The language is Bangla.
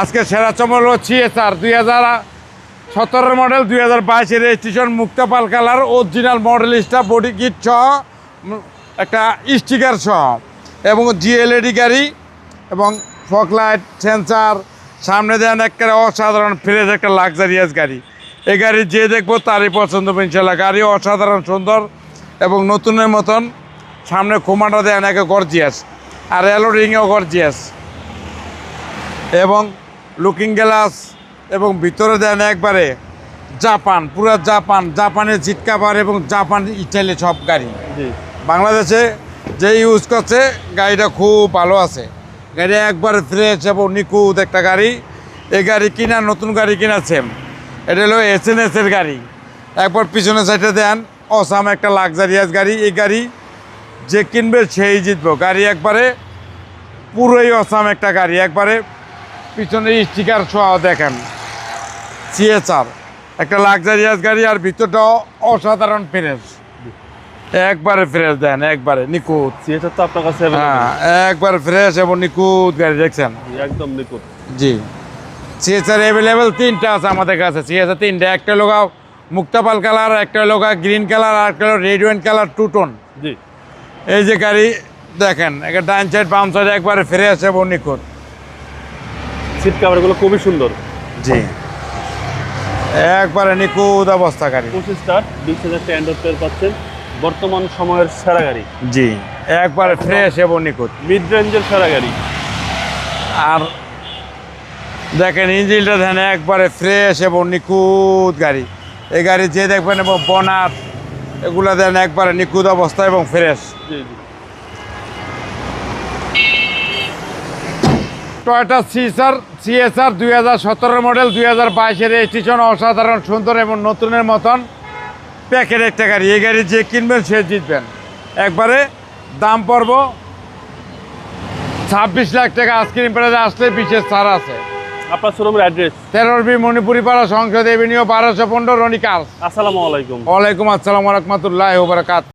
আজকে সেরা চমল হচ্ছে স্যার 2017 মডেল 2022 রেজিস্ট্রেশন মুক্তাপাল colour original Modellista body kit সহ একটা স্টিকার সহ এবং জিএলইডি গাড়ি এবং ফগলাইট সেন্সার সামনে দেন একটা অসাধারণ ফ্রেশ একটা লাক্সারিয়াস গাড়ি। এই গাড়ি যে দেখবো তারই পছন্দ হবে ইনশাল্লাহ। গাড়ি অসাধারণ সুন্দর এবং নতুনের মতন। সামনে খোমাটা দেন একে গর্জিয়াস আর এলো রিংও গর্জিয়াস এবং লুকিং গ্লাস এবং ভিতরে দেন একবারে জাপান, পুরো জাপানের সিট কাভার এবং জাপান স্টাইলে সব গাড়ি। বাংলাদেশে যে ইউজ করছে গাড়িটা খুব ভালো আছে। গাড়ি একবারে ফ্রেশ এবং নিখুঁত একটা গাড়ি। এই গাড়ি কিনা নতুন গাড়ি কিনা সেম। এটা হলো এসএনএসের গাড়ি। একবার পিছনে সাইডে দেন অসাম একটা লাক্সারিয়াস গাড়ি। এই গাড়ি যে কিনবে সেই জিতবো। গাড়ি একবারে পুরোই অসাম একটা গাড়ি। একবারে পিছনে স্টিকার সহ দেখেন সিএসআর একটা লাক্সারিয়াস গাড়ি আর ভিতরটাও অসাধারণ ফ্রেশ। একবারে ফ্রেশ দেন একবারে নিখুঁত। সিএসআর তো আপনার কাছে হ্যাঁ একবারে ফ্রেশ এবং নিখুঁত গাড়ি দেখছেন একদম নিখুঁত। জি সিএসআর অ্যাভেলেবেল তিনটা আছে আমাদের কাছে। সিএসআর তিনটা, একটা লোকা মুক্তাপাল কালার, একটা লোকা গ্রিন কালার আর একটা red wine colour two tone. জি এই যে গাড়ি দেখেন একটা ডাইন সাইড বাম সাইড একবারে ফ্রেশ এবং নিখুঁত। সিট কভারগুলো খুবই সুন্দর। জি একবারে নিখুঁত অবস্থা গাড়ি। 25 স্টার 20,000 স্ট্যান্ডার্ড পেয়ার পাচ্ছেন। বর্তমান সময়ের সেরা গাড়ি। জি একবারে ফ্রেশ এবং নিখুঁত মিড রেঞ্জের সেরা গাড়ি। আর দেখেন ইঞ্জিনটা দেখেন একবারে ফ্রেশ এবং নিখুঁত গাড়ি। এই গাড়ি যে দেখবেন এবং বনাট এগুলো দেন একবারে নিখুঁত অবস্থা এবং ফ্রেশ। জি জি টয়োটা সিএসআর 2017 মডেল 2022 রেজিস্ট্রেশন অসাধারণ সুন্দর এবং নতুনের মতন প্যাকেট একটা গাড়ি। এই গাড়ি যে কিনবেন সে জিতবেন। একবারে দাম পড়ব 26 লাখ টাকা। আইসক্রিম প্রাইজে আসলে বিশেষ ছাড় আছে। আপনার শোরুমের অ্যাড্রেস 13B মণিপুরি পাড়া, সংসদ এভিনিউ, 1215, রনি কার্স। আসসালামু আলাইকুম। ওয়ালাইকুম আসসালাম ওয়া রাহমাতুল্লাহি ওয়া বারাকাতুহু।